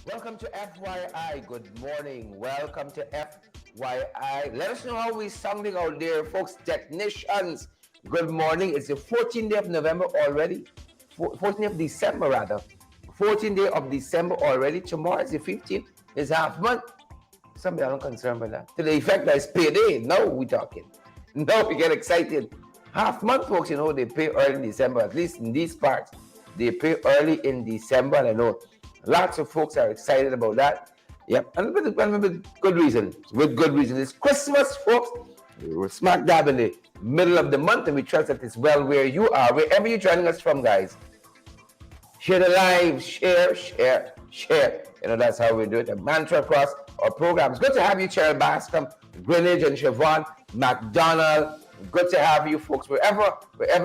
Welcome to FYI. Good morning. Welcome to FYI. Let us know how we're sounding out there, folks. Technicians, good morning. It's the 14th day of November already. 14th of December, rather. 14th day of December already. Tomorrow is the 15th. It's half month. Somebody are not concerned with that. To the effect that it's payday. Now we're talking. Now we get excited. Half month, folks, they pay early in December. At least in these parts, they pay early in December. And I know lots of folks are excited about that. Yep, and with good reason. With good reason. It's Christmas, folks. We're smack dab in the middle of the month, and we trust that it's well where you are, wherever you're joining us from, guys. Share the live, share. That's how we do it. A mantra across our programs. Good to have you, Cheryl Bascom, Greenwich, and Siobhan McDonald. Good to have you, folks, wherever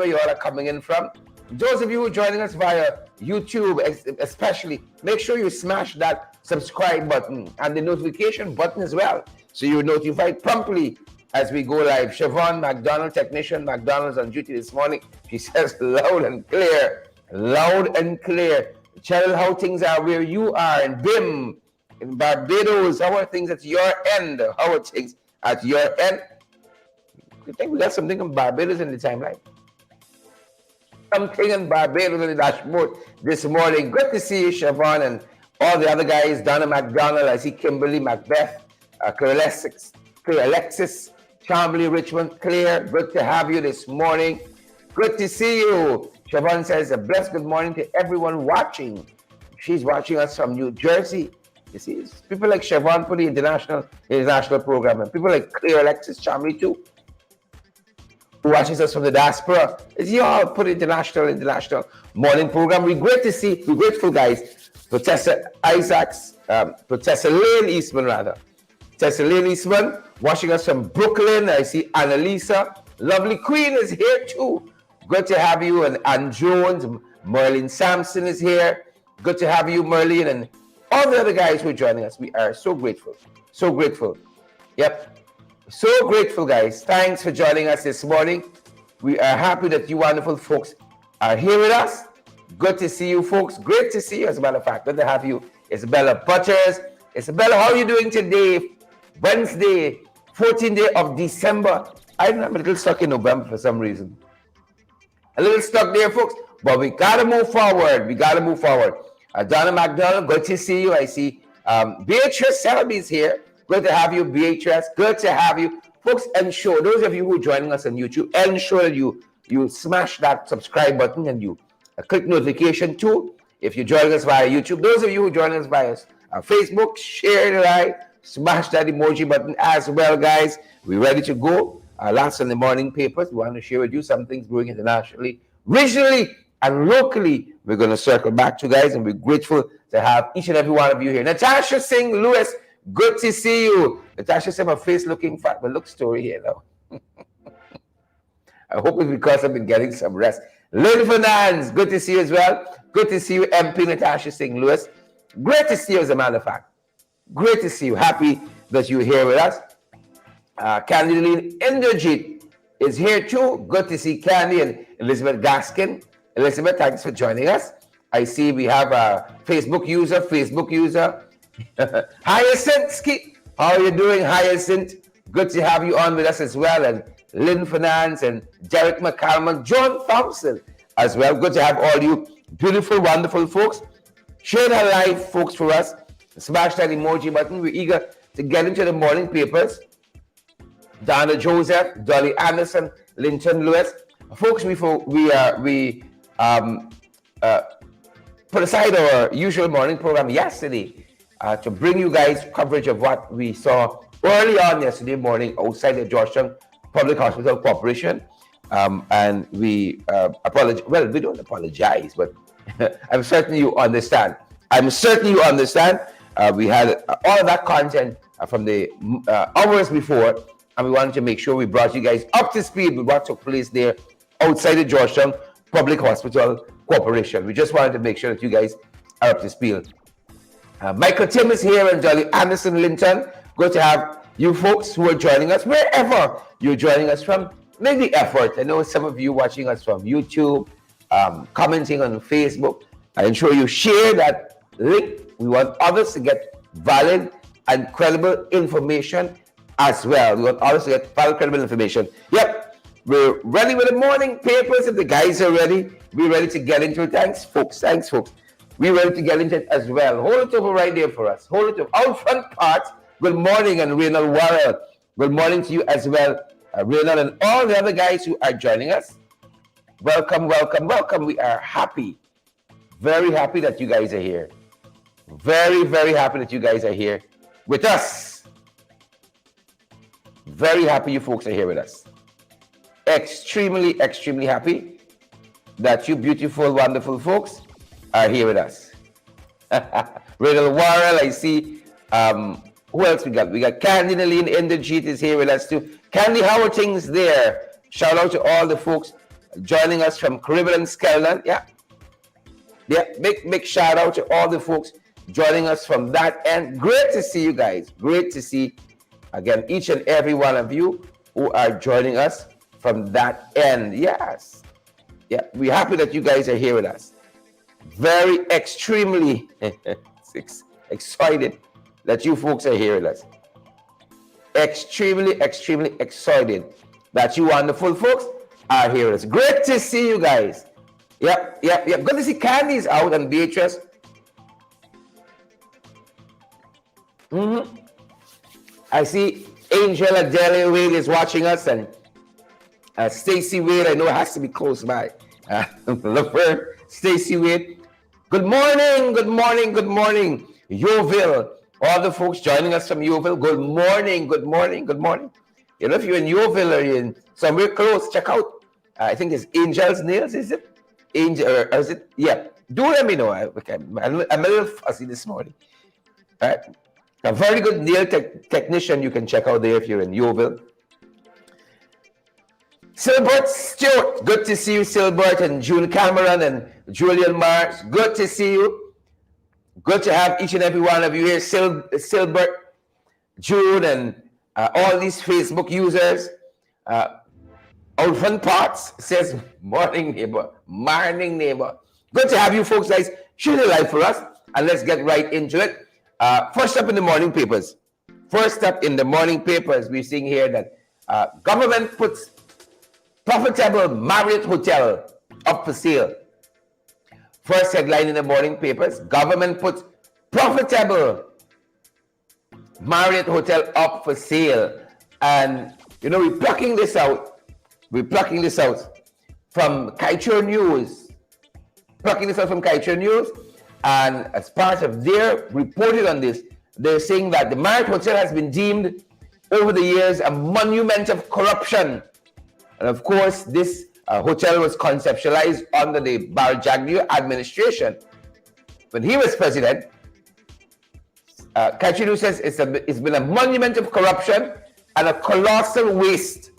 you all are coming in from. Those of you who are joining us via YouTube, especially, make sure you smash that subscribe button and the notification button as well, so you're notified promptly as we go live. Siobhan McDonald, technician McDonald's on duty this morning. She says loud and clear. Loud and clear. Cheryl, how things are where you are in BIM, in Barbados. How are things at your end? How are things at your end? I think we got something in Barbados in the timeline. Something in Barbados on the dashboard this morning. Good to see you, Siobhan, and all the other guys. Donna McDonald, I see Kimberly, Macbeth, Claire Alexis, Chambly, Richmond, Claire. Good to have you this morning. Good to see you. Siobhan says a blessed good morning to everyone watching. She's watching us from New Jersey. You see, it's people like Siobhan for the international program, and people like Claire Alexis, Chambly too, who watches us from the diaspora. It's y'all put international morning program. We're grateful, guys. Professor Lane Eastman, watching us from Brooklyn. I see Annalisa. Lovely Queen is here too. Good to have you. And Ann Jones, Merlin Sampson is here. Good to have you, Merlin, and all the other guys who are joining us. We are so grateful. So grateful. Yep. So grateful, guys. Thanks for joining us this morning. We are happy that you wonderful folks are here with us. Good to see you, folks. Great to see you, as a matter of fact. Good to have you, Isabella Butters. Isabella, how are you doing today? Wednesday, 14th day of December. I'm a little stuck in November for some reason. A little stuck there, folks. But we got to move forward. Donna McDonald, good to see you. I see Beatrice Selby is here. Good to have you, Beatrice. Good to have you. Folks, ensure, those of you who are joining us on YouTube, ensure that you smash that subscribe button and you click notification too. If you're joining us via YouTube, those of you who are joining us via Facebook, share the live, smash that emoji button as well, guys. We're ready to go. Last on the morning papers, we want to share with you some things brewing internationally, regionally, and locally. We're going to circle back to, guys, and we're grateful to have each and every one of you here. Natasha Singh Lewis, good to see you. Natasha said my face looking fat, but look story here now. I hope it's because I've been getting some rest. Lynn Fernandez, good to see you as well. Good to see you, MP Natasha Singh Lewis. Great to see you, as a matter of fact. Great to see you. Happy that you're here with us. Candy Inderjeet is here too. Good to see Candy and Elizabeth Gaskin. Elizabeth, thanks for joining us. I see we have a Facebook user. Hyacinth, how are you doing, Hyacinth? Good to have you on with us as well. And Lynn Fernandez and Derek McCallum, John Thompson as well. Good to have all you beautiful, wonderful folks. Share that live, folks, for us. Smash that emoji button. We're eager to get into the morning papers. Donna Joseph, Dolly Anderson, Linton Lewis. Folks, we put aside our usual morning program yesterday to bring you guys coverage of what we saw early on yesterday morning outside the Georgetown Public Hospital Corporation. And we apologize. Well, we don't apologize, but I'm certain you understand. We had all of that content from the hours before, and we wanted to make sure we brought you guys up to speed with what took place there outside the Georgetown Public Hospital Corporation. We just wanted to make sure that you guys are up to speed. Michael Tim is here and Dolly Anderson Linton. Good to have you folks who are joining us wherever you're joining us from. Make the effort. I know some of you watching us from YouTube, commenting on Facebook. I ensure you share that link We want others to get valid and credible information as well. We want others to get valid, credible information. Yep, we're ready with the morning papers. If the guys are ready, we're ready to get into it. Thanks, folks. Thanks, folks. We're ready to get into it as well. Hold it over right there for us. Hold it over. Out front part. Good morning, and Reynald Warrell. Good morning to you as well, Reynald, and all the other guys who are joining us. Welcome, welcome, welcome. We are happy, very happy that you guys are here. Very, very happy that you guys are here with us. Very happy you folks are here with us. Extremely, extremely happy that you beautiful, wonderful folks are here with us. Reynald Warrell, I see. Who else we got? We got Candy Naline in the Jeet is here with us too. Candy, how are things there? Shout out to all the folks joining us from Caribbean and Skelland. Yeah. Big shout out to all the folks joining us from that end. Great to see you guys. Great to see, again, each and every one of you who are joining us from that end. Yes. Yeah, we're happy that you guys are here with us. Very extremely excited that you folks are here with us. Extremely, extremely excited that you wonderful folks are here with us. Great to see you guys. Yep. Good to see Candy's out and Beatrice. I see Angel Adele Wade is watching us, and Stacy Wade, I know it has to be close by. Look for Stacy Wade. Good morning, good morning, good morning. Yeovil, all the folks joining us from Yeovil, good morning, good morning, good morning. You know, if you're in Yeovil or you're in somewhere close, check out, I think it's Angel's Nails, is it? Angel, or is it? Yeah, do let me know. I'm a little fussy this morning. All right. A very good nail technician you can check out there if you're in Yeovil. Silbert Stewart, good to see you, Silbert, and June Cameron and Julian Mars. Good to see you. Good to have each and every one of you here. Silbert, June, and all these Facebook users. Olfan Potts says, morning neighbor, morning neighbor. Good to have you folks, guys. Share the live for us, and let's get right into it. First up in the morning papers. We're seeing here that government puts profitable Marriott Hotel up for sale. First headline in the morning papers, government puts profitable Marriott Hotel up for sale. And, you know, we're plucking this out from Kaichur News. And as part of their reporting on this, they're saying that the Marriott Hotel has been deemed over the years a monument of corruption. And of course, this hotel was conceptualized under the Barbados administration. When he was president, Kaichur News says it's been a monument of corruption and a colossal waste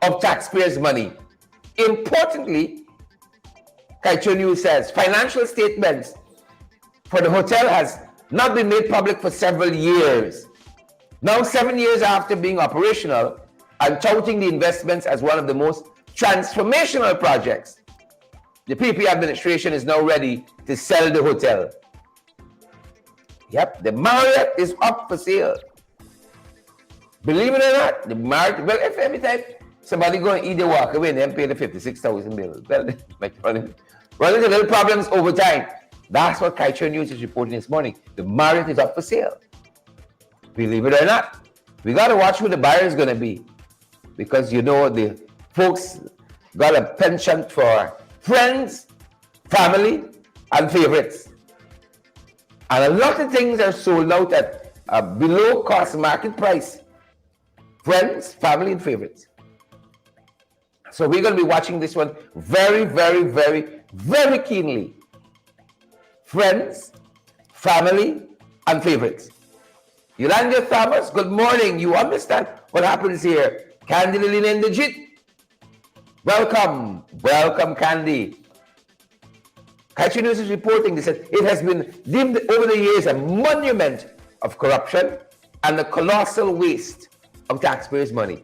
of taxpayers' money. Importantly, Kaichur News says financial statements for the hotel has not been made public for several years. Now, 7 years after being operational and touting the investments as one of the most transformational projects, the PP administration is now ready to sell the hotel. Yep, the Marriott is up for sale. Believe it or not, the Marriott, well, if every time somebody go and either walk away and then pay the 56,000 bill, well, like running into little problems over time. That's what Kaichur News is reporting this morning. The Marriott is up for sale. Believe it or not, we got to watch who the buyer is going to be, because you know the folks got a penchant for friends, family, and favorites. And a lot of things are sold out at a below cost market price. Friends, family, and favorites. So we're going to be watching this one very, very, very, very keenly. Friends, family, and favorites. Yolanda Thomas, good morning. You understand what happens here. Candy Naline in the Jeet. Welcome, Candy. Kaichur News is reporting this. It has been deemed over the years a monument of corruption and a colossal waste of taxpayers' money.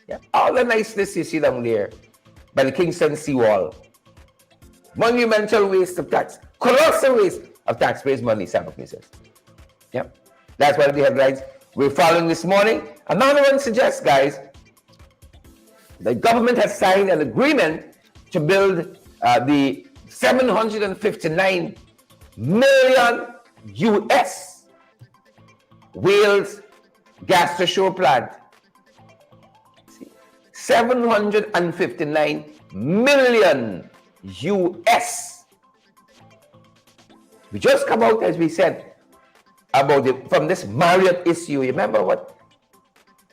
Yeah, all the niceness you see down there by the Kingston seawall. Monumental waste of tax. Colossal waste. of taxpayers' money, Sabakni says. Yep. That's one of the headlines we're following this morning. Another one suggests, guys, the government has signed an agreement to build the 759 million US Wales gas to shore plant. 759 million US. We just come out, as we said, about from this Marriott issue. You remember what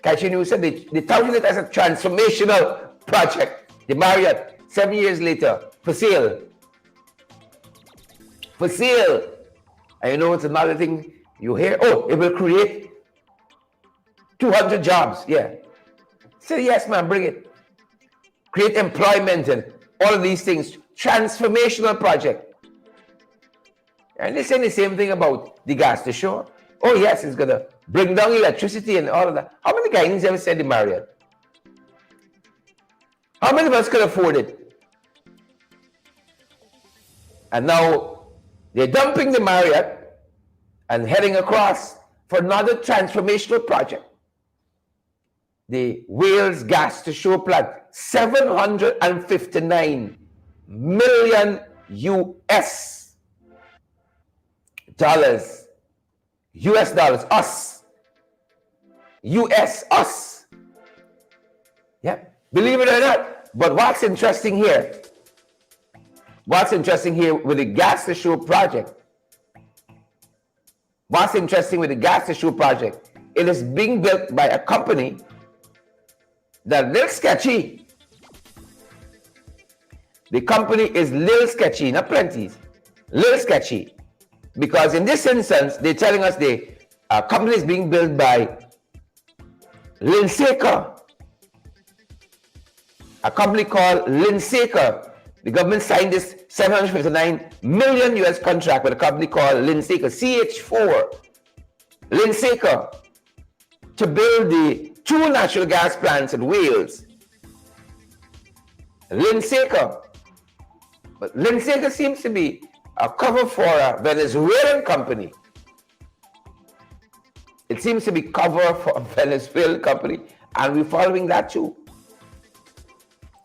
Kashinu said? They touted it as a transformational project. The Marriott, 7 years later, for sale. For sale. And you know what's another thing you hear? Oh, it will create 200 jobs. Yeah. Say, yes, man, bring it. Create employment and all of these things. Transformational project. And they're saying the same thing about the gas to shore. Oh, yes, it's going to bring down electricity and all of that. How many Guyanese ever said the Marriott? How many of us could afford it? And now they're dumping the Marriott and heading across for another transformational project. The Wales gas to shore plant, 759 million US dollars. US dollars, us. US, us. Yeah, believe it or not. But what's interesting here? What's interesting here with the gas to shore project? What's interesting with the gas to shore project? It is being built by a company that's a little sketchy. The company is little sketchy, not plenty. Little sketchy. Because in this instance, they're telling us the company is being built by Linsaker. A company called Linsaker. The government signed this 759 million US contract with a company called Linsaker, CH4. Linsaker, to build the 2 natural gas plants in Wales. Linsaker. But Linsaker seems to be a cover for a Venezuelan company. It seems to be cover for a Venezuelan company, and we're following that too.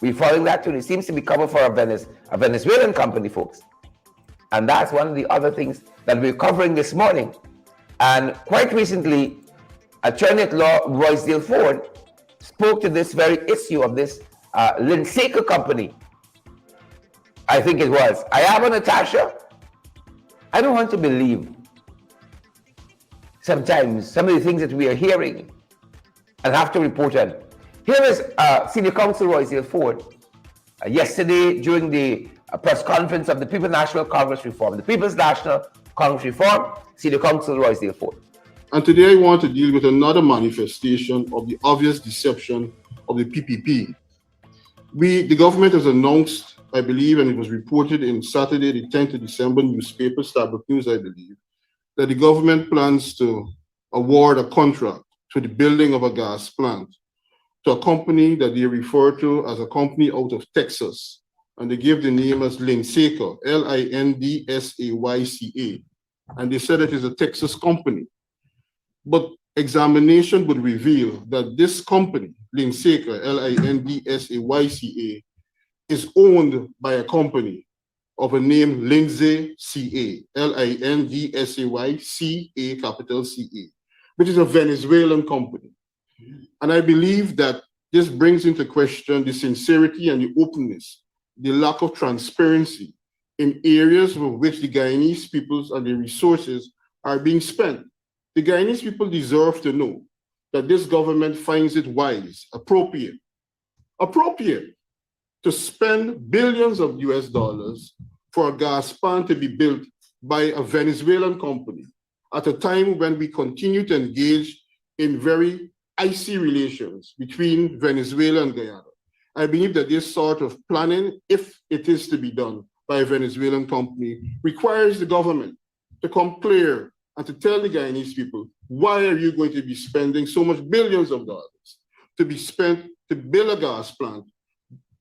We're following that too. It seems to be cover for a Venezuelan company, folks. And that's one of the other things that we're covering this morning. And quite recently, Attorney at Law Roysdale Ford spoke to this very issue of this Linsaker company. I think it was. Ayaba Natasha, I don't want to believe sometimes some of the things that we are hearing and have to report on. Here is Senior Counsel Roysdale Ford yesterday during the press conference of the People's National Congress Reform. The People's National Congress Reform, Senior Counsel Roysdale Ford. And today I want to deal with another manifestation of the obvious deception of the PPP. The government has announced, I believe, and it was reported in Saturday, the 10th of December newspaper, Starbuck News, I believe, that the government plans to award a contract to the building of a gas plant to a company that they refer to as a company out of Texas. And they give the name as Linsaker, Lindsayca. And they said it is a Texas company. But examination would reveal that this company, Linsaker, Lindsayca, is owned by a company of a name Lindsay CA, Lindsayca, capital CA, which is a Venezuelan company. And I believe that this brings into question the sincerity and the openness, the lack of transparency in areas for which the Guyanese peoples and the resources are being spent. The Guyanese people deserve to know that this government finds it wise, appropriate to spend billions of US dollars for a gas plant to be built by a Venezuelan company at a time when we continue to engage in very icy relations between Venezuela and Guyana. I believe that this sort of planning, if it is to be done by a Venezuelan company, requires the government to come clear and to tell the Guyanese people, why are you going to be spending so much billions of dollars to be spent to build a gas plant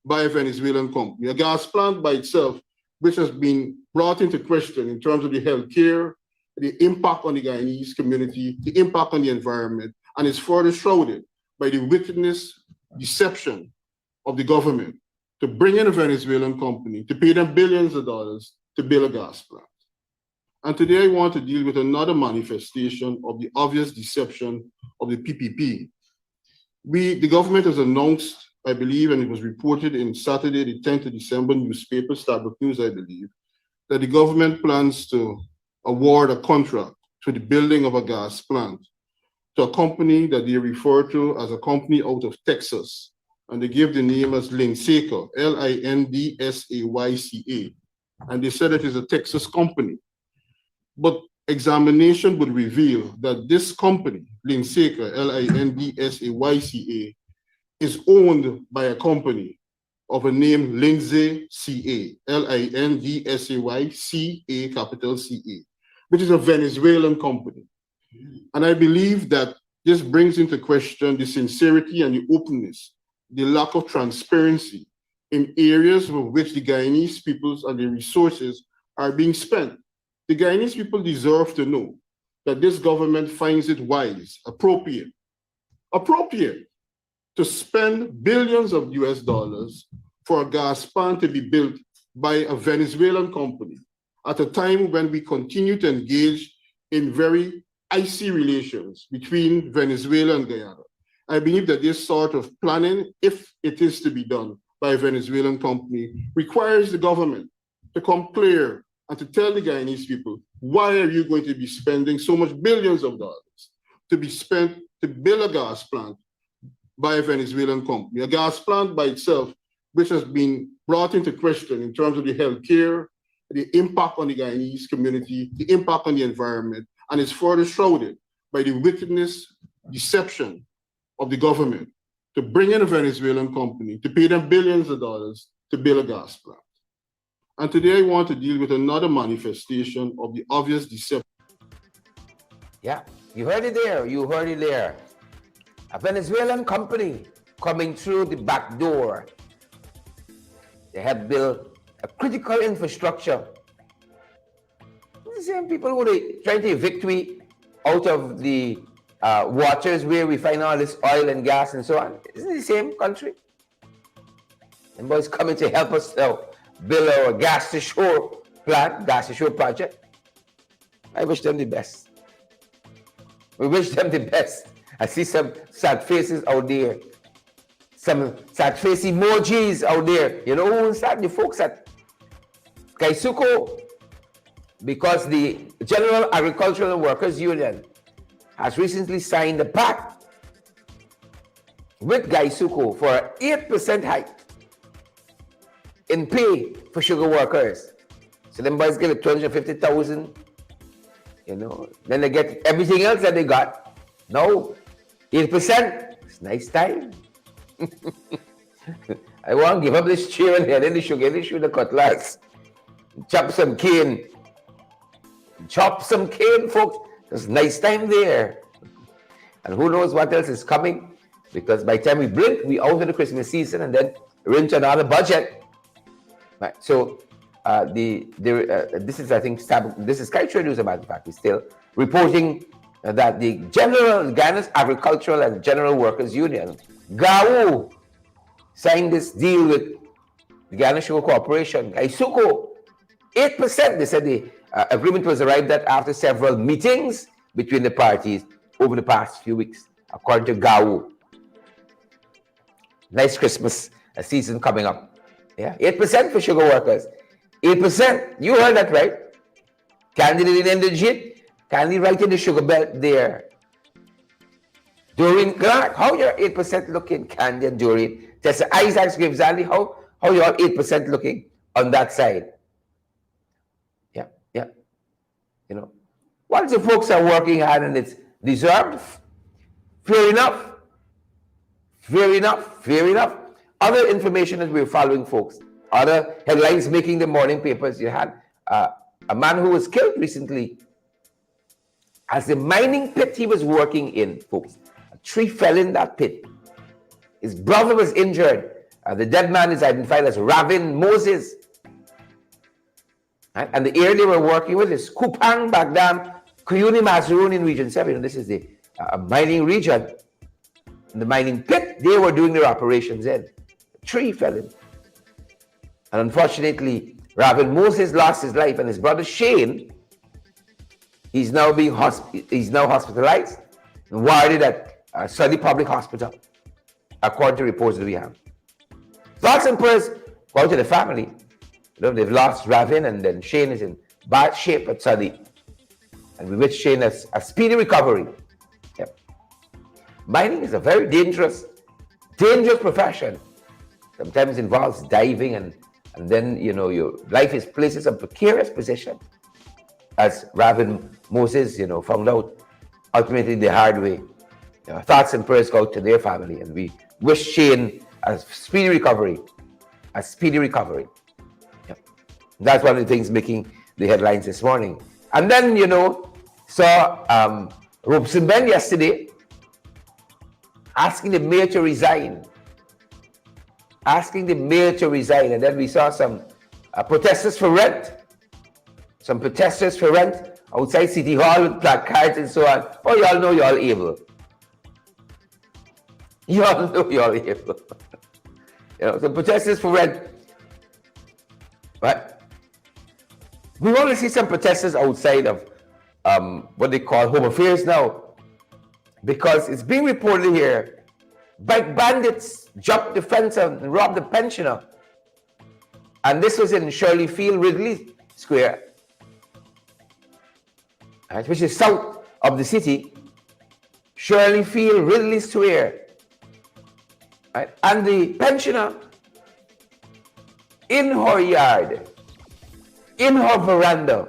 by a Venezuelan company? A gas plant by itself which has been brought into question in terms of the healthcare, the impact on the Guyanese community, the impact on the environment, and is further shrouded by the wickedness, deception of the government to bring in a Venezuelan company, to pay them billions of dollars to build a gas plant. And today I want to deal with another manifestation of the obvious deception of the PPP. The government has announced, I believe, and it was reported in Saturday, the 10th of December newspaper, Starbuck News, I believe, that the government plans to award a contract to the building of a gas plant to a company that they refer to as a company out of Texas. And they give the name as Linsayca, Lindsayca. And they said it is a Texas company. But examination would reveal that this company, Linsayca, Lindsayca, is owned by a company of a name Lindsay CA, Lindsayca, capital CA, which is a Venezuelan company. And I believe that this brings into question the sincerity and the openness, the lack of transparency in areas with which the Guyanese peoples and the resources are being spent. The Guyanese people deserve to know that this government finds it wise, appropriate to spend billions of US dollars for a gas plant to be built by a Venezuelan company at a time when we continue to engage in very icy relations between Venezuela and Guyana. I believe that this sort of planning, if it is to be done by a Venezuelan company, requires the government to come clear and to tell the Guyanese people, why are you going to be spending so much billions of dollars to be spent to build a gas plant by a Venezuelan company, a gas plant by itself, which has been brought into question in terms of the healthcare, the impact on the Guyanese community, the impact on the environment, and is further shrouded by the wickedness, deception of the government to bring in a Venezuelan company, to pay them billions of dollars to build a gas plant. And today I want to deal with another manifestation of the obvious deception. Yeah, you heard it there. You heard it there. A Venezuelan company coming through the back door. They have built a critical infrastructure. The same people who are trying to evict we out of the waters where we find all this oil and gas and so on. Isn't it the same country? And boys coming to help us now build our gas to shore plant, gas to shore project. I wish them the best. We wish them the best. I see some sad faces out there. Some sad face emojis out there. You know who's that? The folks at Kaisuko. Because the General Agricultural Workers Union has recently signed a pact with Gaisuko for an 8% hike in pay for sugar workers. So them boys get 250,000, you know, then they get everything else that they got. No, 8%, it's nice time. I want to give up this chair and head in the sugar, the cutlass. Chop some cane. Chop some cane, folks. There's nice time there. And who knows what else is coming, because by the time we blink, we out of the Christmas season and then we're into another budget. Right. So this is, I think, this is Sky Trade News, as a matter of fact, is still reporting that the Ghana's Agricultural and General Workers Union, GAU, signed this deal with the Ghana Sugar Corporation, Gaisuko. 8%, they said the agreement was arrived at after several meetings between the parties over the past few weeks, according to GAU. Nice Christmas season coming up. Yeah, 8% for sugar workers. 8%. You heard that right. Candy didn't legit. Candy right in the sugar belt there. Doreen Clark, how your 8% looking, Candy and Doreen? Tessa Isaacs gives Andy, how your 8% looking on that side? Yeah. You know, once the folks are working hard and it's deserved, fair enough. Other information that we're following, folks. Other headlines making the morning papers. You had a man who was killed recently as the mining pit he was working in, folks. A tree fell in that pit. His brother was injured. The dead man is identified as Ravin Moses. Right? And the area they were working with is Kupang, Bagdam, Kuyuni, Mazurun in Region 7. This is the mining region. In the mining pit, they were doing their operations in. A tree fell in. And unfortunately, Ravin Moses lost his life, and his brother Shane, he's now hospitalized and warded at Sunny Public Hospital, according to reports that we have. Thoughts and prayers go out to the family. They've lost Ravin, and then Shane is in bad shape at Sunny. And we wish Shane a speedy recovery. Yep. Mining is a very dangerous profession. Sometimes involves diving, and then your life is placed in some precarious position, as Ravin Moses found out ultimately the hard way. Thoughts and prayers go out to their family, and we wish Shane a speedy recovery. Yep. That's one of the things making the headlines this morning. And then saw Robeson Ben yesterday asking the mayor to resign. And then we saw some protesters for rent. Some protesters for rent outside City Hall with placards and so on. Oh, y'all know y'all able. Some protesters for rent. Right? We want to see some protesters outside of what they call Home Affairs now. Because it's being reported here, bike bandits jumped the fence and robbed the pensioner. And this was in Shirley Field, Ridley Square, which is south of the city. Shirley Field, Ridley Square. Right? And the pensioner, in her yard, in her veranda,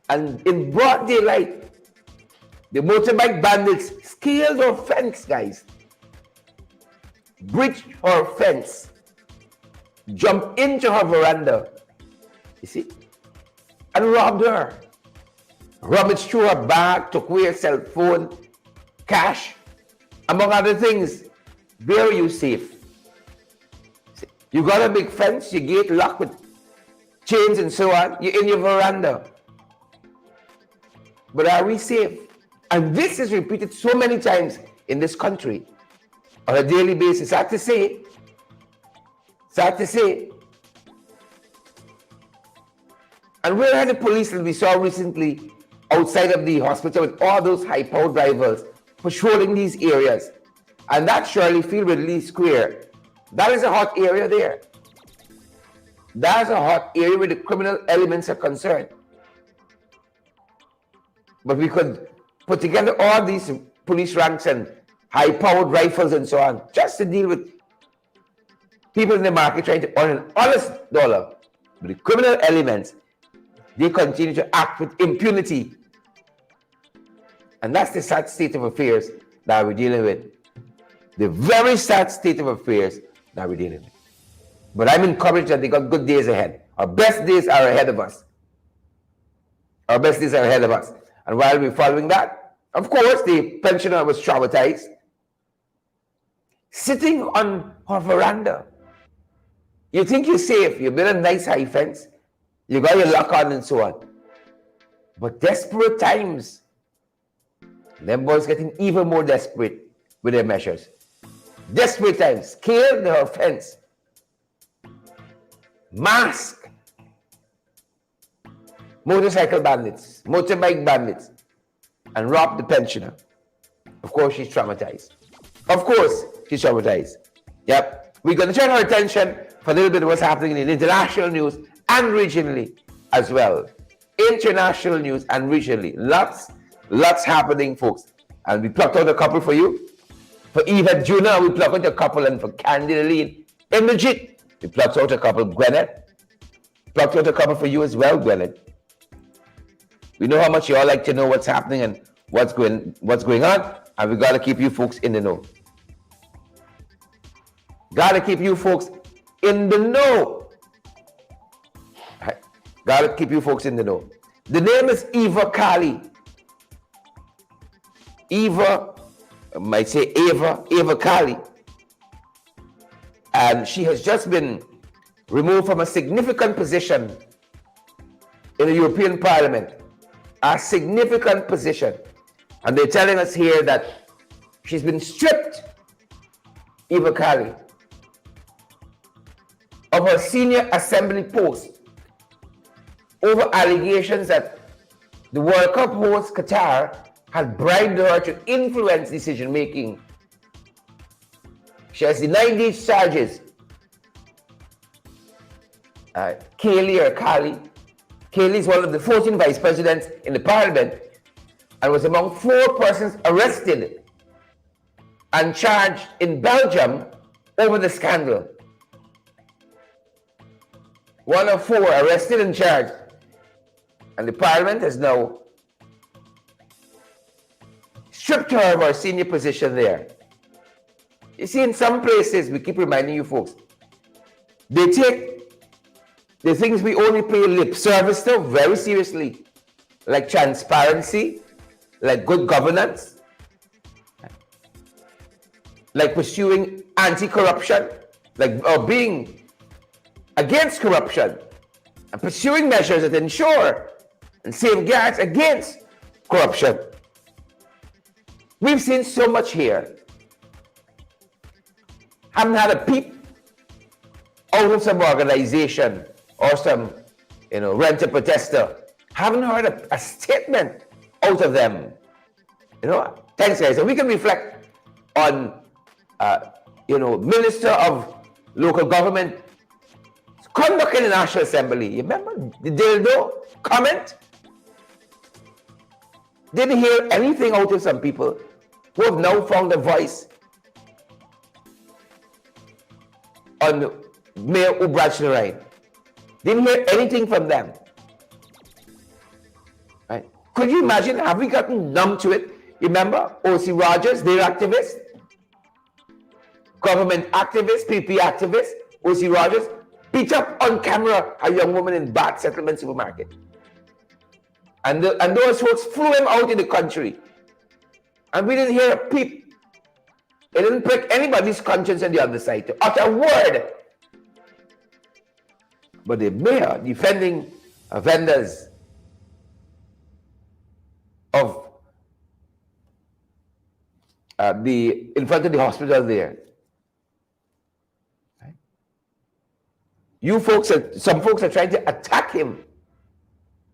and in broad daylight, the motorbike bandits scaled her fence, guys. Breached her fence. Jumped into her veranda. You see? And robbed her. Rummaged through her bag, took away her cell phone, cash, among other things. Where are you safe? See? You got a big fence, your gate locked with chains and so on. You're in your veranda. But are we safe? And this is repeated so many times in this country on a daily basis. Sad to say. And where are the police that we saw recently outside of the hospital with all those high-powered drivers patrolling these areas? And that Shirley Field, Ridley Square, that is a hot area there. That's a hot area where the criminal elements are concerned. But we could put together all these police ranks and high-powered rifles and so on, just to deal with people in the market trying to earn an honest dollar. But the criminal elements, they continue to act with impunity. And that's the sad state of affairs that we're dealing with. The very sad state of affairs that we're dealing with. But I'm encouraged that they got good days ahead. Our best days are ahead of us. And while we're following that, of course, the pensioner was traumatized, sitting on her veranda. You think you're safe. You build a nice high fence. You got your lock on and so on. But desperate times, them boys getting even more desperate with their measures. Desperate times, scaled her fence, mask, motorcycle bandits, motorbike bandits, and robbed the pensioner. Of course, she's traumatized. Yep. We're going to turn our attention for a little bit of what's happening in international news and regionally as well. International news and regionally. Lots happening, folks. And we plucked out a couple for you. For Eva Juna, we plucked out a couple, and for Candy Lee Imagit, we plucked out a couple. Gwyneth, plucked out a couple for you as well, Gwyneth. We know how much you all like to know what's happening and what's going on, and we got to keep you folks in the know. Got to keep you folks in the know. Got to keep you folks in the know. The name is Eva Kali. Eva, I might say Eva Kali. And she has just been removed from a significant position in the European Parliament, a significant position. And they're telling us here that she's been stripped, Eva Kaili, of her senior assembly post over allegations that the World Cup host Qatar had bribed her to influence decision-making. She has denied these charges. Kaili is one of the 14 vice presidents in the parliament and was among 4 persons arrested and charged in Belgium over the scandal. 1 of 4 arrested and charged. And the parliament has now stripped her of her senior position there. You see, in some places, we keep reminding you folks, they take the things we only pay lip service to very seriously, like transparency, like good governance, like pursuing anti-corruption, like being against corruption, and pursuing measures that ensure and safeguards against corruption. We've seen so much here. Haven't had a peep out of some organization or some, renter protester. Haven't heard a statement out of them. Thanks, guys. And we can reflect on, Minister of Local Government conduct in the National Assembly. You remember the dildo comment? Didn't hear anything out of some people who have now found a voice on Mayor Ubrach-Narine. Didn't hear anything from them. Right? Could you imagine? Have we gotten numb to it? You remember O.C. Rogers, their activist, government activist, PP activist, O.C. Rogers, beat up on camera a young woman in Bath Settlement Supermarket. And those folks flew him out in the country. And we didn't hear a peep. It didn't prick anybody's conscience on the other side to utter a word. But the mayor defending vendors of in front of the hospital there. Right? Some folks are trying to attack him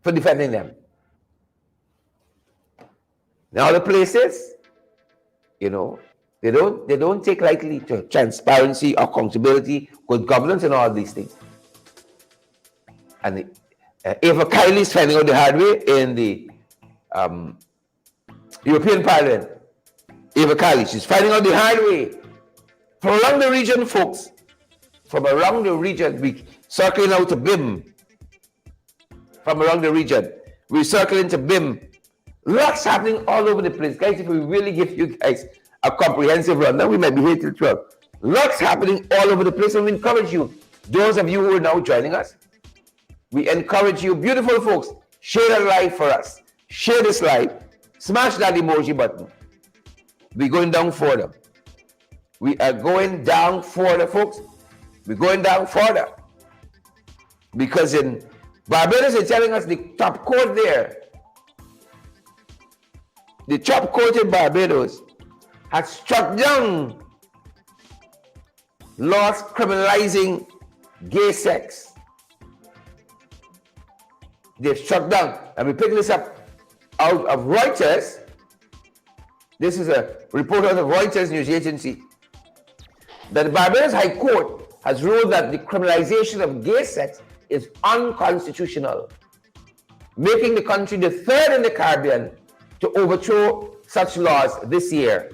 for defending them. In other places, they don't take lightly to transparency, accountability, good governance, and all these things. And Eva Kaili is finding out the hard way in the European Parliament. Eva Kaili, she's finding out the hard way. From around the region, folks, from around the region, we circling out to BIM. From around the region, we're circling to BIM. Lots happening all over the place. Guys, if we really give you guys a comprehensive rundown, we might be here till 12. Lots happening all over the place, and we encourage you, those of you who are now joining us, we encourage you, beautiful folks, share the live for us. Share this live. Smash that emoji button. We're going down further. We are going down further, folks. We're going down further. Because in Barbados, they're telling us the top court there, the top court in Barbados has struck down laws criminalizing gay sex. They've struck down, and we pick this up out of Reuters. This is a report out of Reuters news agency, that the Barbados High Court has ruled that the criminalization of gay sex is unconstitutional, making the country the third in the Caribbean to overthrow such laws this year.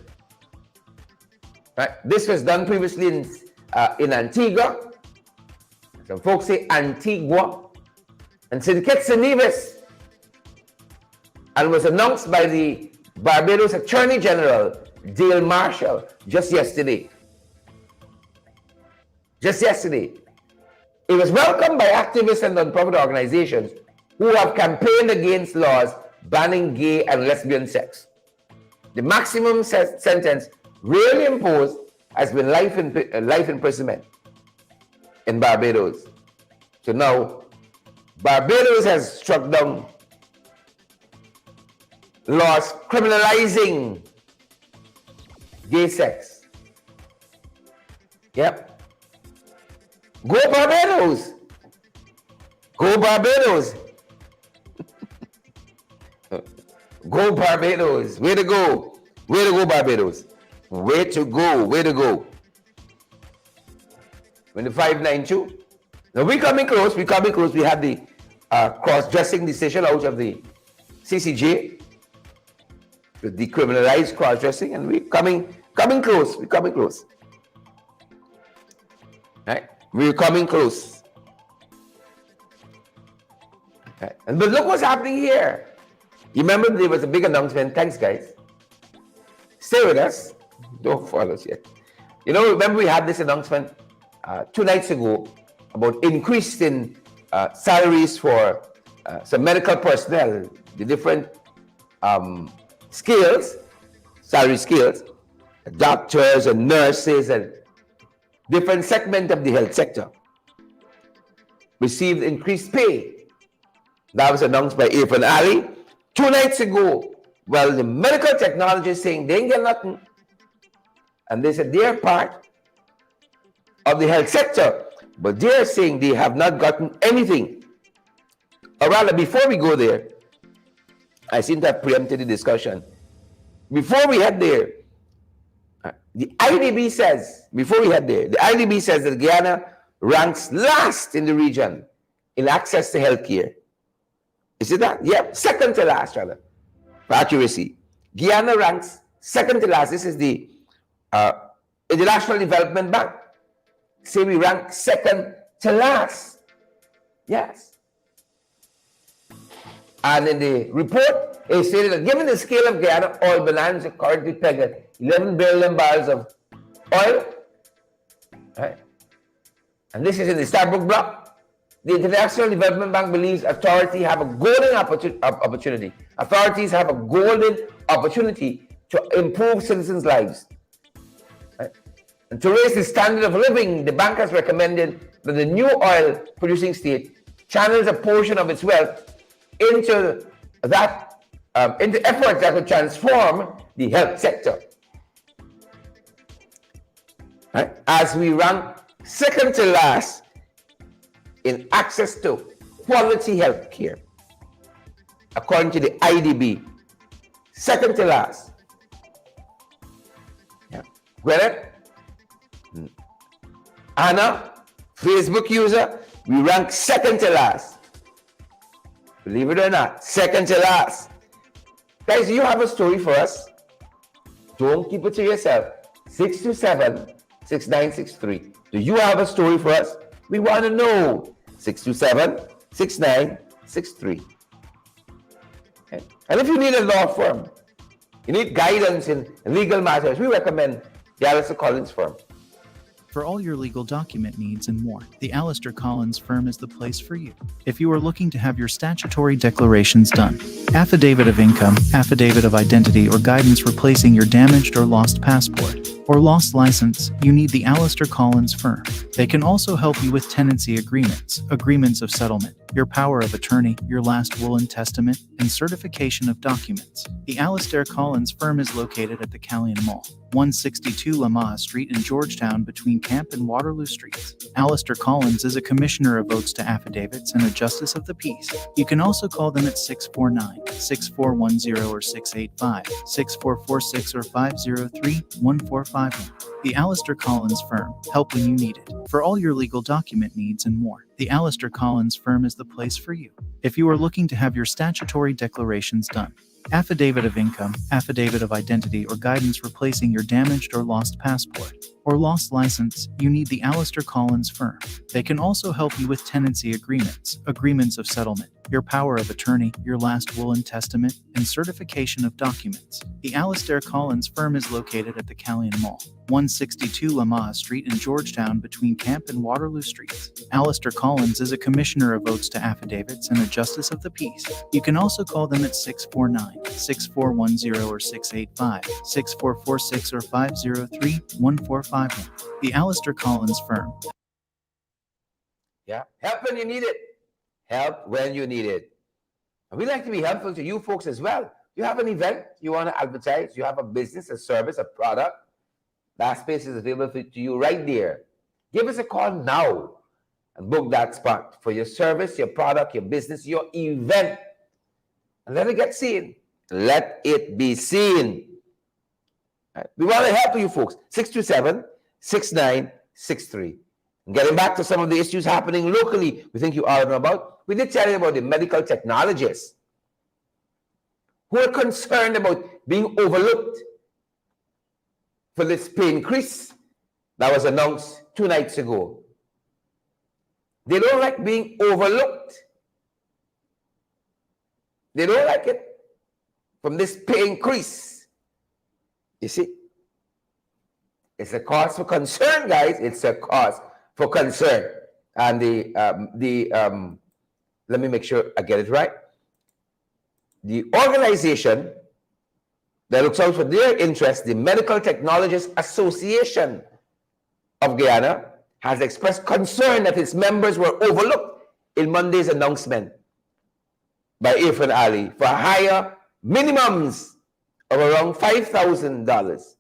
Right? This was done previously in Antigua. Some folks say Antigua and St. Kitts and Nevis, and was announced by the Barbados Attorney General, Dale Marshall, just yesterday. Just yesterday. It was welcomed by activists and non-profit organizations who have campaigned against laws banning gay and lesbian sex. The maximum sentence really imposed has been life imprisonment in Barbados. So now, Barbados has struck down laws criminalizing gay sex. Yep. Go Barbados! Go Barbados! Go Barbados! Way to go! Way to go, Barbados! Way to go! Way to go! 2592. Now we're coming close. We're coming close. We had the cross-dressing decision out of the CCJ to decriminalize cross-dressing, and we're coming close. We're coming close. Right? We're coming close. Right? But look what's happening here. You remember there was a big announcement. Thanks, guys. Stay with us. Don't follow us yet. You know, remember we had this announcement 2 nights ago about increase in salaries for some medical personnel, the different skills, salary skills, doctors and nurses and different segment of the health sector received increased pay. That was announced by Irfan Ali 2 nights ago. Well, the medical technologists saying they ain't get nothing. And they said they're part of the health sector, but they're saying they have not gotten anything. Or rather, before we go there, I seem to have preempted the discussion. Before we head there, the IDB says, that Guyana ranks last in the region in access to healthcare. Is it that? Yep, second to last, rather, for accuracy. Guyana ranks second to last. This is the International Development Bank. Say we rank second to last. Yes. And in the report, it stated that given the scale of Guyana, oil bananas are currently pegged at 11 billion barrels of oil. Right? And this is in the Stabroek block. The International Development Bank believes authorities have a golden opportunity. Authorities have a golden opportunity to improve citizens' lives. Right? And to raise the standard of living, the bank has recommended that the new oil-producing state channels a portion of its wealth into efforts that will transform the health sector. Right? As we rank second to last in access to quality health care, according to the IDB, second to last. Yeah. Gwyneth, Anna, Facebook user, we rank second to last. Believe it or not, second to last. Guys, do you have a story for us? Don't keep it to yourself. 627-6963. Do you have a story for us? We want to know. 627-6963. Okay. And if you need a law firm, you need guidance in legal matters, we recommend the Alistair Collins firm. For all your legal document needs and more, the Alistair Collins firm is the place for you. If you are looking to have your statutory declarations done, affidavit of income, affidavit of identity, or guidance replacing your damaged or lost passport, or lost license, you need the Alistair Collins firm. They can also help you with tenancy agreements, agreements of settlement, your power of attorney, your last will and testament, and certification of documents. The Alistair Collins firm is located at the Callion Mall, 162 Lamar Street in Georgetown between Camp and Waterloo Streets. Alistair Collins is a commissioner of votes to affidavits and a justice of the peace. You can also call them at 649-6410 or 685-6446 or 503-1451. The Alistair Collins firm, help when you need it. For all your legal document needs and more, the Alistair Collins firm is the place for you. If you are looking to have your statutory declarations done, affidavit of income, affidavit of identity, or guidance replacing your damaged or lost passport, or lost license, you need the Alistair Collins firm. They can also help you with tenancy agreements, agreements of settlement, your power of attorney, your last will and testament, and certification of documents. The Alistair Collins firm is located at the Callion Mall, 162 Lamar Street in Georgetown between Camp and Waterloo Streets. Alistair Collins is a commissioner of votes to affidavits and a justice of the peace. You can also call them at 649-6410 or 685-6446 or 503-1451. The Alistair Collins firm. Yeah, help when you need it. help when you need it. And we like to be helpful to you folks as well. You have an event, you want to advertise, you have a business, a service, a product, that space is available to you right there. Give us a call now and book that spot for your service, your product, your business, your event. And let it get seen. Let it be seen. Right. We want to help you folks. 627-6963. Getting back to some of the issues happening locally, we think you all know about. We did tell you about the medical technologists who are concerned about being overlooked for this pay increase that was announced 2 nights ago. They don't like being overlooked. They don't like it from this pay increase. You see, it's a cause for concern, guys. It's a cause for concern. And let me make sure I get it right. The organization that looks out for their interests, the Medical Technologists Association of Guyana, has expressed concern that its members were overlooked in Monday's announcement by Irfan Ali for higher minimums of around $5,000.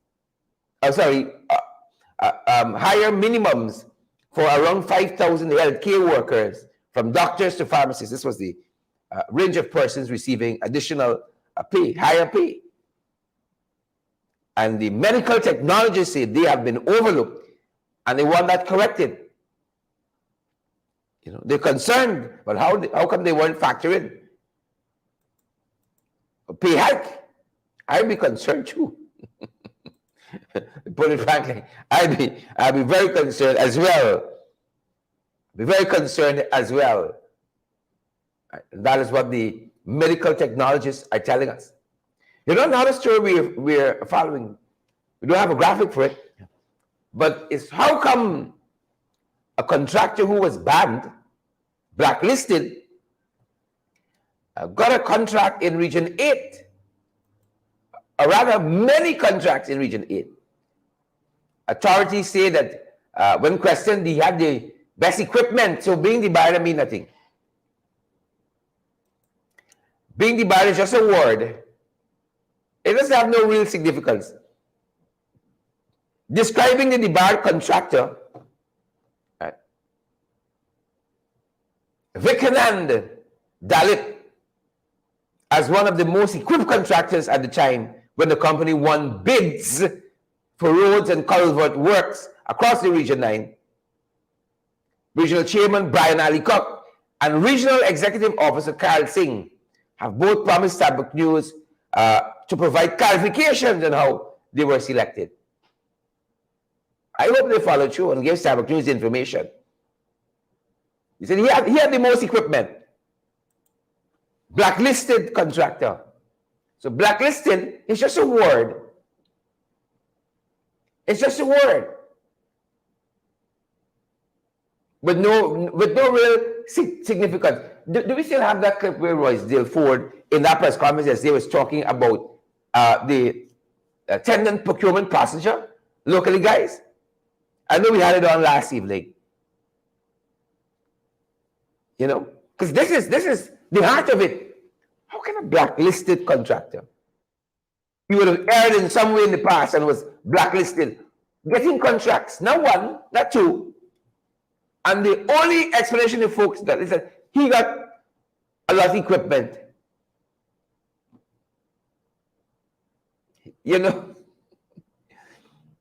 Higher minimums for around 5,000 healthcare workers, from doctors to pharmacists. This was the range of persons receiving additional pay, higher pay. And the medical technologists say they have been overlooked and they want that corrected. You know, they're concerned, but how come they weren't factored in? A pay hike? I'd be concerned too. Put it frankly, I'd be very concerned as well. Be very concerned as well. That is what the medical technologists are telling us. You know, another story we're following. We don't have a graphic for it, but it's how come a contractor who was banned, blacklisted, got a contract in Region 8, or rather many contracts in Region 8. Authorities say that when questioned, he had the best equipment, so being the buyer mean nothing. Being the buyer is just a word. It doesn't have no real significance. Describing the debarred contractor, Vikanand Dalit, as one of the most equipped contractors at the time when the company won bids for roads and culvert works across the Region 9. Regional Chairman Brian Ali Cook and Regional Executive Officer Carl Singh have both promised Starbuck News to provide clarifications on how they were selected. I hope they follow through and give Starbuck News information. He said he had the most equipment. Blacklisted contractor. So blacklisted is just a word. It's just a word. With no real significance. Do we still have that clip where Royce Dale Ford in that press conference yesterday was talking about the attendant procurement procedure locally, guys? I know we had it on last evening. You know, because this is the heart of it. How can a blacklisted contractor, he would have erred in some way in the past and was blacklisted, getting contracts, not one, not two, and the only explanation the folks got is that he got a lot of equipment. You know,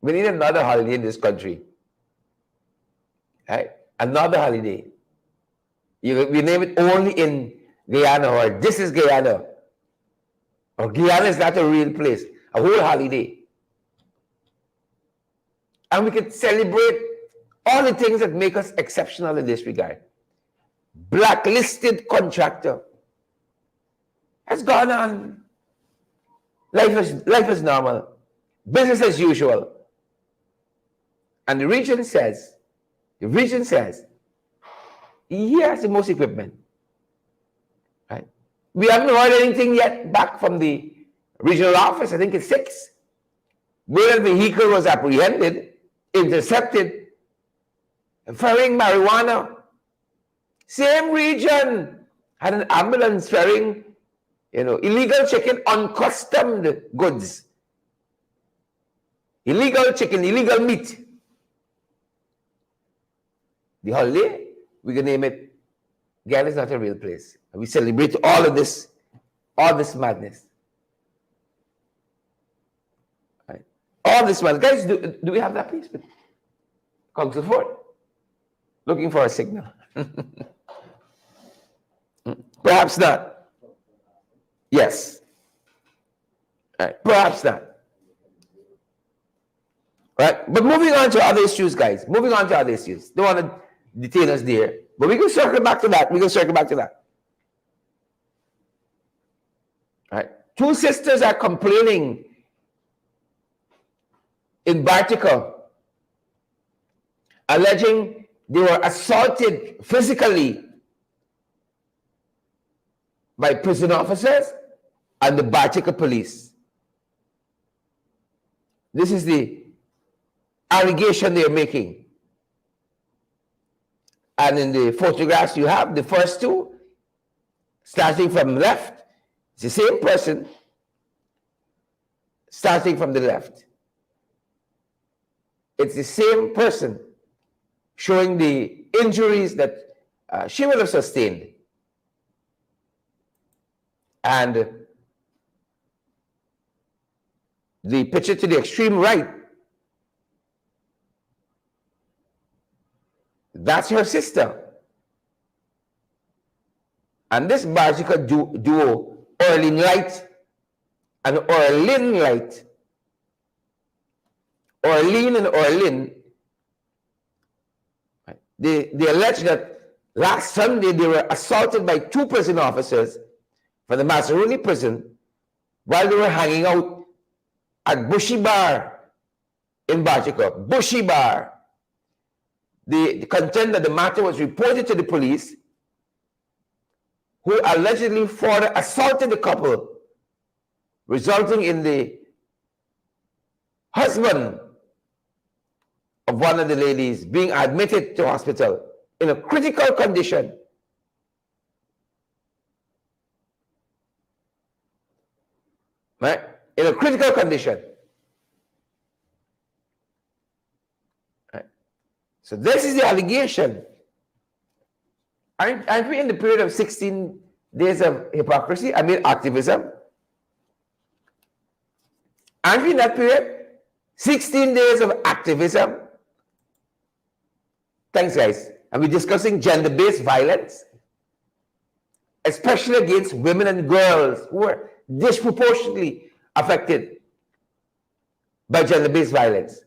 we need another holiday in this country. Right? Another holiday. We name it only in Guyana, or this is Guyana. Or Guyana is not a real place. A whole holiday. And we can celebrate all the things that make us exceptional in this regard. Blacklisted contractor has gone on. Life is normal. Business as usual. And the region says, he has the most equipment. Right? We haven't heard anything yet back from the regional office. I think it's 6. Where the vehicle was apprehended, intercepted, firing marijuana. Same region. had an ambulance ferrying, illegal chicken, uncustomed goods. Illegal chicken, illegal meat. The holiday, we can name it, Ghana is not a real place. And we celebrate all this madness. Right? All this madness. Guys, do we have that place? Council Ford? Looking for a signal. Perhaps not. Yes. Right. Perhaps not. Right? But moving on to other issues, guys. Moving on to other issues. Don't want to detain us there. But we can circle back to that. Right? Two sisters are complaining in Bartica, alleging they were assaulted physically by prison officers and the Bartica police. This is the allegation they're making. And in the photographs you have, the first two, starting from left, it's the same person, starting from the left. It's the same person showing the injuries that she would have sustained. And the picture to the extreme right, that's her sister. And this Bartica duo, Orlin Light and Orlin Light, Orlin and Orlin, they allege that last Sunday they were assaulted by two prison officers from the Massaruni prison while they were hanging out at Bushy Bar in Bartica. Bushy Bar. The contend that the matter was reported to the police, who allegedly further assaulted the couple, resulting in the husband of one of the ladies being admitted to hospital in a critical condition. Right? In a critical condition. Right? So this is the allegation. Aren't we in the period of 16 days of hypocrisy? I mean activism. Aren't we in that period? 16 days of activism. Thanks, guys. And we're discussing gender-based violence, especially against women and girls who are disproportionately affected by gender-based violence.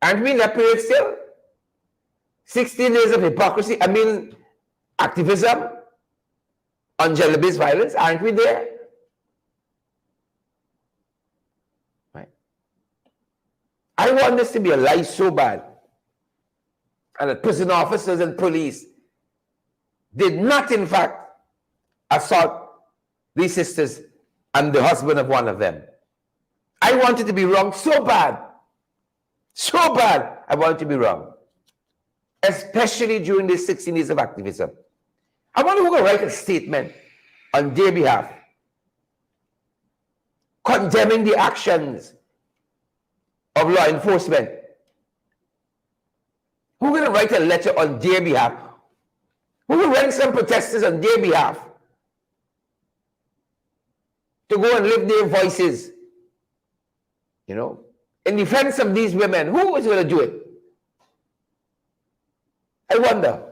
Aren't we in that period still? 16 days of hypocrisy, I mean activism on gender-based violence. Aren't we there? Right. I want this to be a lie so bad, and that prison officers and police did not, in fact, assault these sisters and the husband of one of them. I want it to be wrong so bad. So bad, I want it to be wrong. Especially during these 16 days of activism. I want to write a statement on their behalf, condemning the actions of law enforcement. Who's going to write a letter on their behalf? Who will rank some protesters on their behalf to go and lift their voices, in defense of these women? Who is going to do it? I wonder.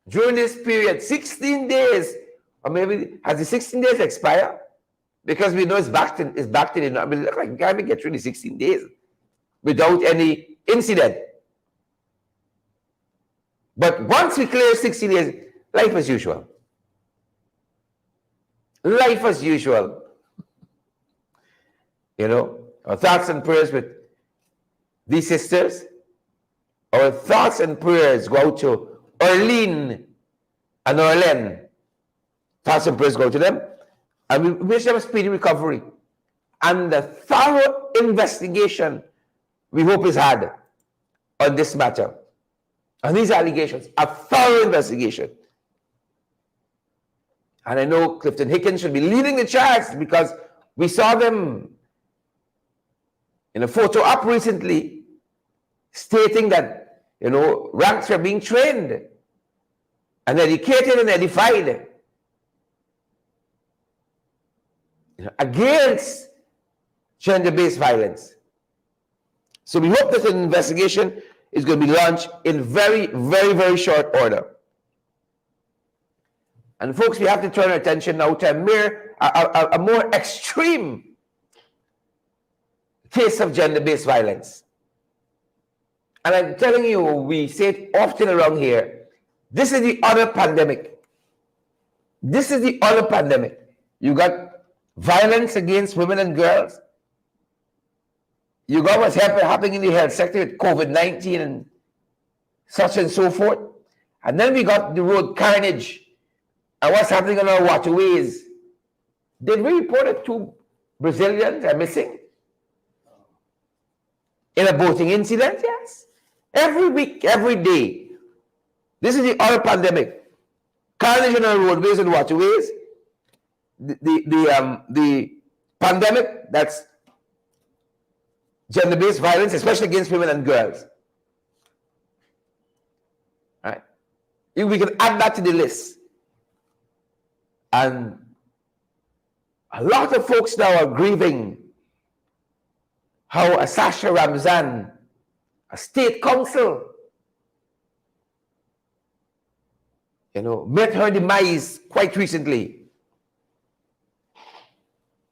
During this period, 16 days, or maybe has the 16 days expired? Because we know it's back to the, I mean, look like can't get through the 16 days without any incident. But once we clear 16 days, life as usual. Life as usual. Our thoughts and prayers with these sisters. Our thoughts and prayers go out to Orlin and Orlen. Thoughts and prayers go to them. And we wish them a speedy recovery. And the thorough investigation we hope is had on this matter. On these allegations. A thorough investigation. And I know Clifton Hickens should be leading the charge because we saw them in a photo up recently stating that, ranks are being trained and educated and edified against gender-based violence. So we hope that an investigation is going to be launched in very, very, very short order. And folks, we have to turn our attention now to a more extreme case of gender-based violence. And I'm telling you, we say it often around here, this is the other pandemic. This is the other pandemic. You got violence against women and girls. You got what's happening in the health sector with COVID-19 and such and so forth. And then we got the road carnage and what's happening on our waterways. Did we report that 2 Brazilians are missing in a boating incident? Yes. Every week, every day. This is the other pandemic. Carnage on our roadways and waterways. The pandemic that's gender-based violence, especially against women and girls. Right? We can add that to the list. And a lot of folks now are grieving how Asasha Ramzan, a state council, met her demise quite recently.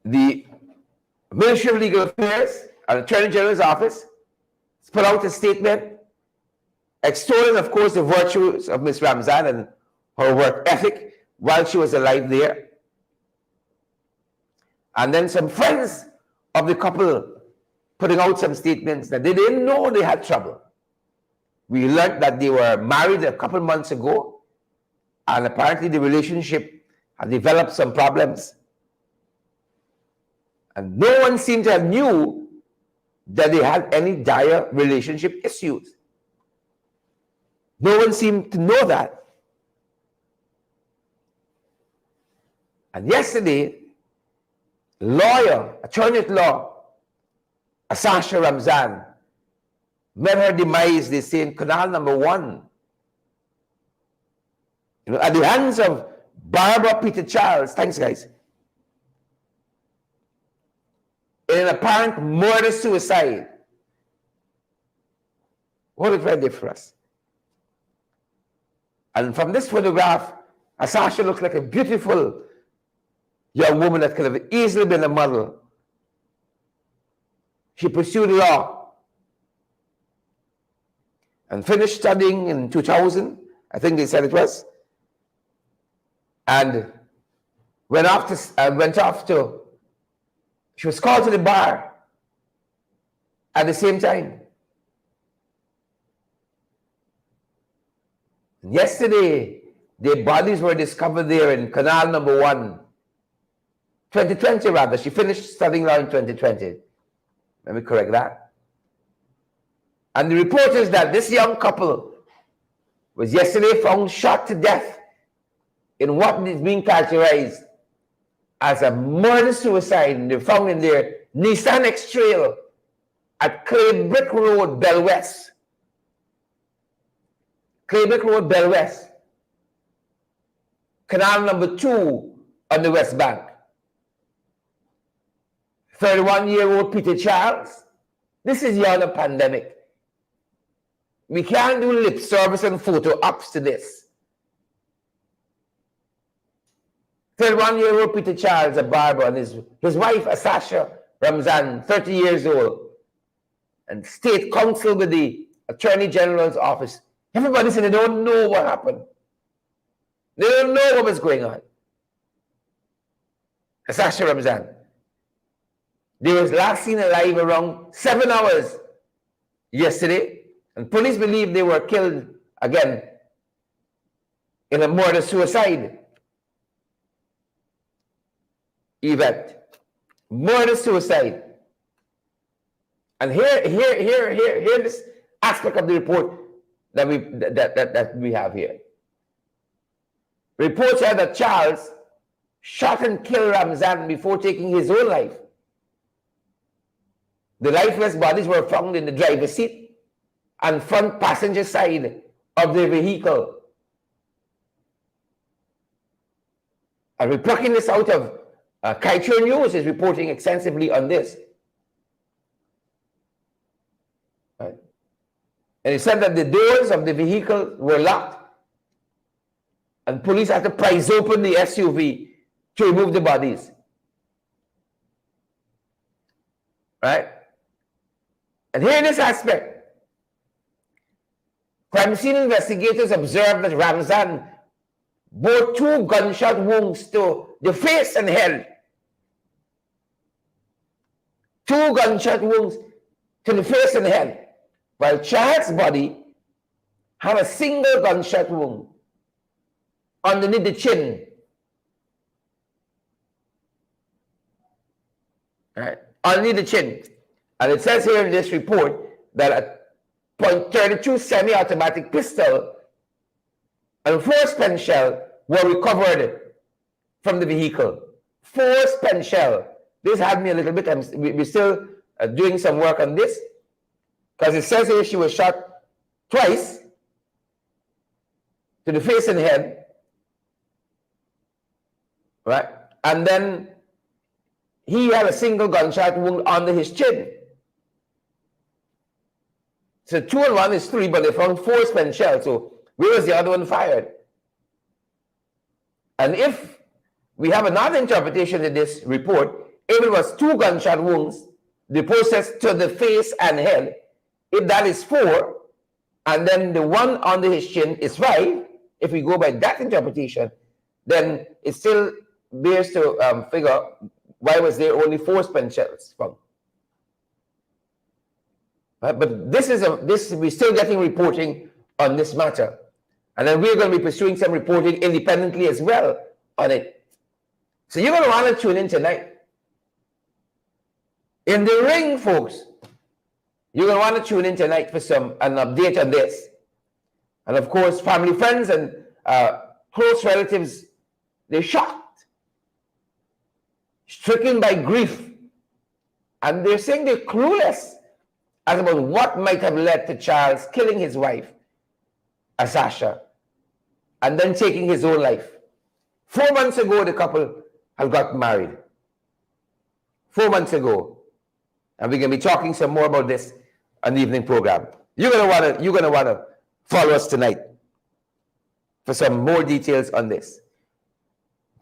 The Ministry of Legal Affairs and Attorney General's office put out a statement extolling, of course, the virtues of Ms. Ramzan and her work ethic while she was alive there. And then some friends of the couple putting out some statements that they didn't know they had trouble. We learned that they were married a couple months ago, and apparently the relationship had developed some problems. And no one seemed to have knew that they had any dire relationship issues. No one seemed to know that. And yesterday, attorney at law, Asasha Ramzan, met her demise, they say, in Canal number 1. At the hands of Barbara Peter Charles. Thanks, guys. In an apparent murder-suicide. What a very for us. And from this photograph, Asasha looks like a beautiful young woman that could have easily been a model. She pursued law and finished studying in 2000, I think they said it was, and went off to, she was called to the bar at the same time. And yesterday, their bodies were discovered there in Canal number 1. 2020 rather. She finished studying law in 2020. Let me correct that. And the report is that this young couple was yesterday found shot to death in what is being characterized as a murder-suicide. They found in their Nissan X-Trail at Clay Brick Road, Bell West. Clay Brick Road, Bell West. Canal number 2 on the West Bank. 31-year-old Peter Charles. This is the other pandemic. We can't do lip service and photo ops to this. 31-year-old Peter Charles, a barber, and his wife, Asasha Ramzan, 30 years old, and state counsel with the Attorney General's office. Everybody said they don't know what happened. They don't know what was going on. Asasha Ramzan. They was last seen alive around 7 hours yesterday, and police believe they were killed again in a murder-suicide event. Murder-suicide. And here this aspect of the report that we have here. Reports are that Charles shot and killed Ramzan before taking his own life. The lifeless bodies were found in the driver's seat and front passenger side of the vehicle. And we're plucking this out of Kaito News is reporting extensively on this. Right? And it said that the doors of the vehicle were locked and police had to prise open the SUV to remove the bodies. Right? And here in this aspect, crime scene investigators observed that Ramzan bore 2 gunshot wounds to the face and head. 2 gunshot wounds to the face and head, while Chad's body had a single gunshot wound underneath the chin. Right? Underneath the chin. And it says here in this report that a .32 semi-automatic pistol and 4 spent shell were recovered from the vehicle. 4 spent shell. This had me a little bit. We're still doing some work on this because it says here she was shot twice to the face and head, right? And then he had a single gunshot wound under his chin. So 2 and 1 is 3, but they found 4 spent shells. So where was the other one fired? And if we have another interpretation in this report, if it was 2 gunshot wounds, the process to the face and head, if that is 4, and then the one under his chin is 5, if we go by that interpretation, then it still bears to figure why was there only 4 spent shells found. Right? But we're still getting reporting on this matter. And then we're going to be pursuing some reporting independently as well on it. So you're going to want to tune in tonight. In the ring, folks, you're going to want to tune in tonight for an update on this. And of course, family, friends, and close relatives, they're shocked, stricken by grief. And they're saying they're clueless as about what might have led to Charles killing his wife, Asasha, and then taking his own life. 4 months ago, the couple had got married. 4 months ago. And we're going to be talking some more about this on the evening program. You're going to want to follow us tonight for some more details on this.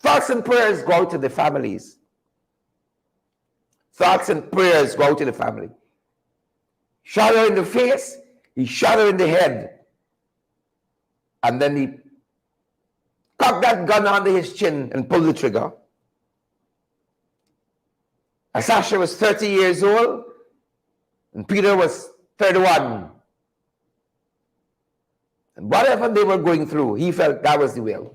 Thoughts and prayers go out to the families. Thoughts and prayers go out to the family. Shot her in the face, he shot her in the head. And then he cocked that gun under his chin and pulled the trigger. Asasha was 30 years old and Peter was 31. And whatever they were going through, he felt that was the will.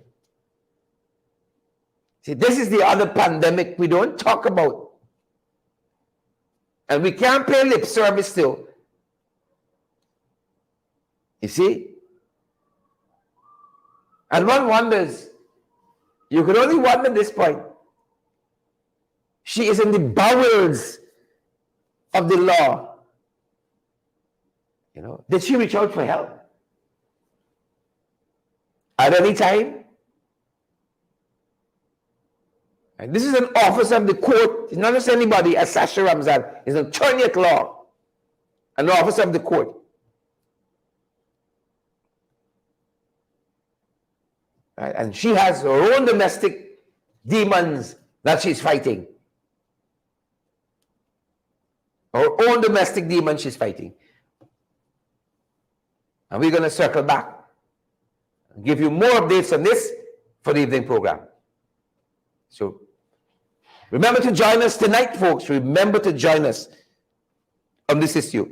See, this is the other pandemic we don't talk about. And we can't pay lip service to. You see? And one wonders, you can only wonder at this point, she is in the bowels of the law. You know, did she reach out for help? At any time? And this is an officer of the court. It's not just anybody, as Sasha Ramzan. It's an attorney at law. An officer of the court. Right? And she has her own domestic demons that she's fighting. Her own domestic demons she's fighting. And we're going to circle back and give you more updates on this for the evening program. So remember to join us tonight, folks. Remember to join us on this issue.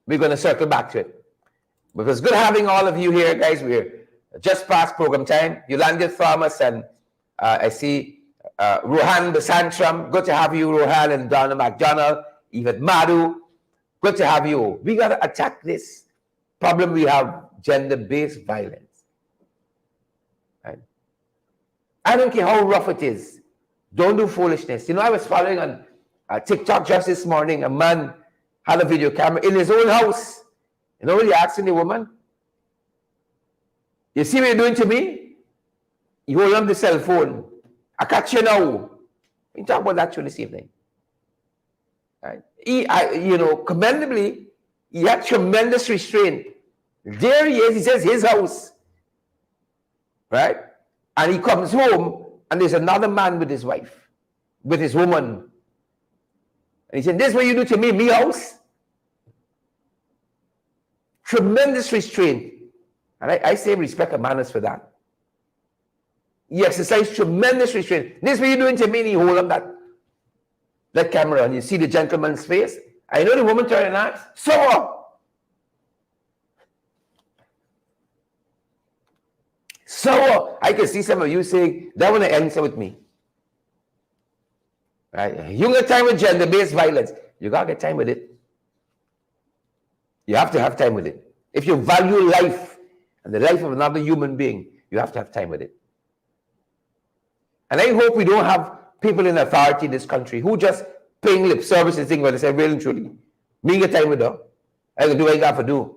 We're going to circle back to it. But it's good having all of you here, guys. We're just past program time. Yolanda Thomas and I see Rohan Basantram. Good to have you, Rohan, and Donna McDonald, Yvette Madu. Good to have you. We got to attack this problem we have, gender-based violence. Right? I don't care how rough it is. Don't do foolishness. You know, I was following on TikTok just this morning. A man had a video camera in his own house. You know what he asking the woman? You see what you're doing to me? You hold on the cell phone. I catch you now. We talk about that this evening. Right? Commendably, he had tremendous restraint. There he is. He says his house. Right? And he comes home, and there's another man with his wife, with his woman. And he said, this is what you do to me, me house? Tremendous restraint. And I say respect and manners for that. He exercised tremendous restraint. This is what you're doing to me, and he hold up that camera, and you see the gentleman's face. I know the woman turned and asked, so what? So I can see some of you saying, that want to answer with me. Right? You got time with gender-based violence. You got to get time with it. You have to have time with it. If you value life and the life of another human being, you have to have time with it. And I hope we don't have people in authority in this country who just paying lip service and things where they say, really and truly, me get time with her. I can do what I got to do.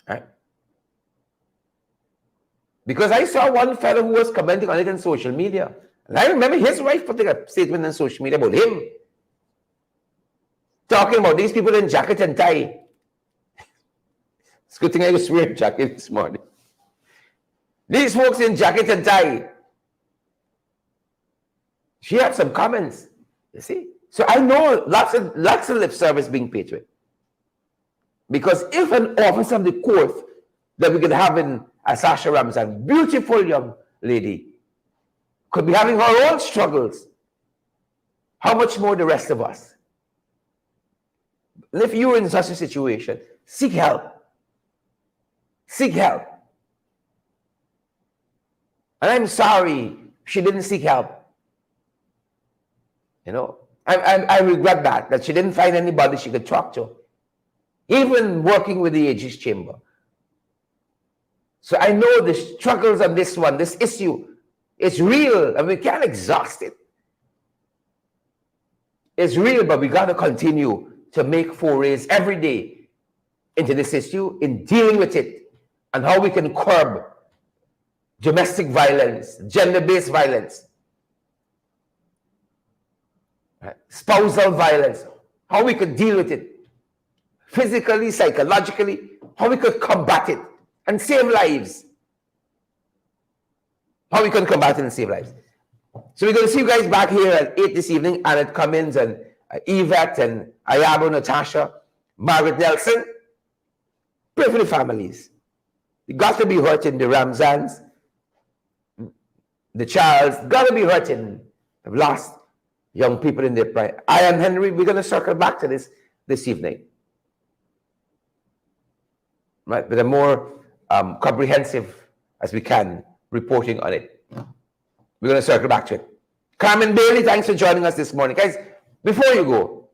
Right? Because I saw one fellow who was commenting on it on social media. And I remember his wife putting a statement on social media about him. Talking about these people in jacket and tie. It's a good thing I was wearing a jacket this morning. These folks in jacket and tie. She had some comments, you see. So I know lots of lip service being paid to it. Because if an officer of the court that we could have in Sasha Ramzan, beautiful young lady, could be having her own struggles, how much more the rest of us? And if you're in such a situation, seek help. Seek help. And I'm sorry she didn't seek help. You know, I regret that she didn't find anybody she could talk to, even working with the Aegis Chamber. So I know the struggles of this issue, it's real, and we can't exhaust it. It's real, but we got to continue to make forays every day into this issue, in dealing with it, and how we can curb domestic violence, gender-based violence, spousal violence, how we could deal with it, physically, psychologically, how we could combat it and save lives. How we can combat it and save lives. So we're going to see you guys back here at 8 this evening, Annette Cummins and Yvette and Ayabo Natasha, Margaret Nelson. Pray for the families. You got to be hurting the Ramzans, the Charles, got to be hurting. Have lost young people in their pride. I am Henry. We're going to circle back to this evening. Right, with a more comprehensive as we can reporting on it. We're going to circle back to it. Carmen Bailey, thanks for joining us this morning. Guys, before you go,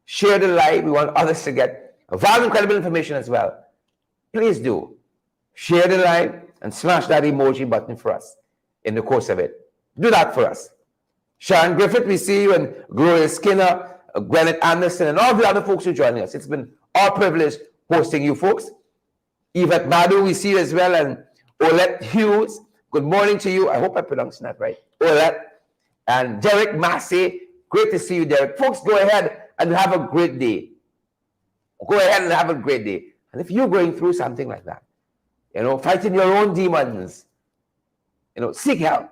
share the live. We want others to get valuable, incredible information as well. Please do. Share the live and smash that emoji button for us in the course of it. Do that for us. Sharon Griffith, we see you, and Gloria Skinner, Gwyneth Anderson, and all the other folks who are joining us. It's been our privilege hosting you folks. Yvette Madu, we see you as well, and Olette Hughes. Good morning to you. I hope I pronounced that right. Olette. And Derek Massey. Great to see you, Derek. Folks, go ahead and have a great day. Go ahead and have a great day. And if you're going through something like that, you know, fighting your own demons, you know, seek help.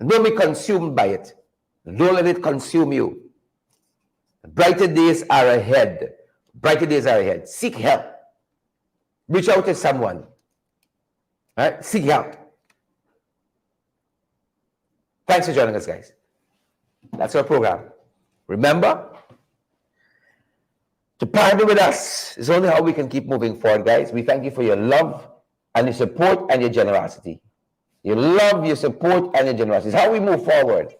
And don't be consumed by it. Don't let it consume you. Brighter days are ahead. Brighter days are ahead. Seek help. Reach out to someone. Right? Seek help. Thanks for joining us, guys. That's our program. Remember, to partner with us is only how we can keep moving forward, guys. We thank you for your love and your support and your generosity. Your love, your support, and your generosity. It's how we move forward.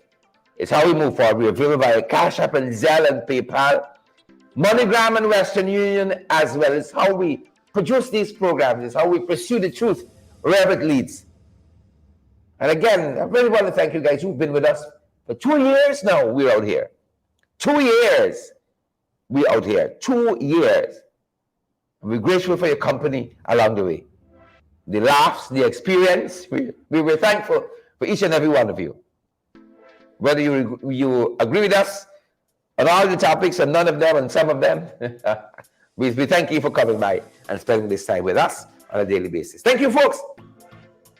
It's how we move forward. We're available via Cash App and Zelle and PayPal, MoneyGram and Western Union as well. It's how we produce these programs. It's how we pursue the truth wherever it leads. And again, I really want to thank you guys who've been with us for 2 years now. We're out here. 2 years. We're out here. 2 years. We're grateful for your company along the way. The laughs, the experience. We're thankful for each and every one of you. Whether you agree with us on all the topics and none of them and some of them, we thank you for coming by and spending this time with us on a daily basis. Thank you, folks.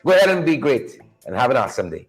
Go ahead and be great and have an awesome day.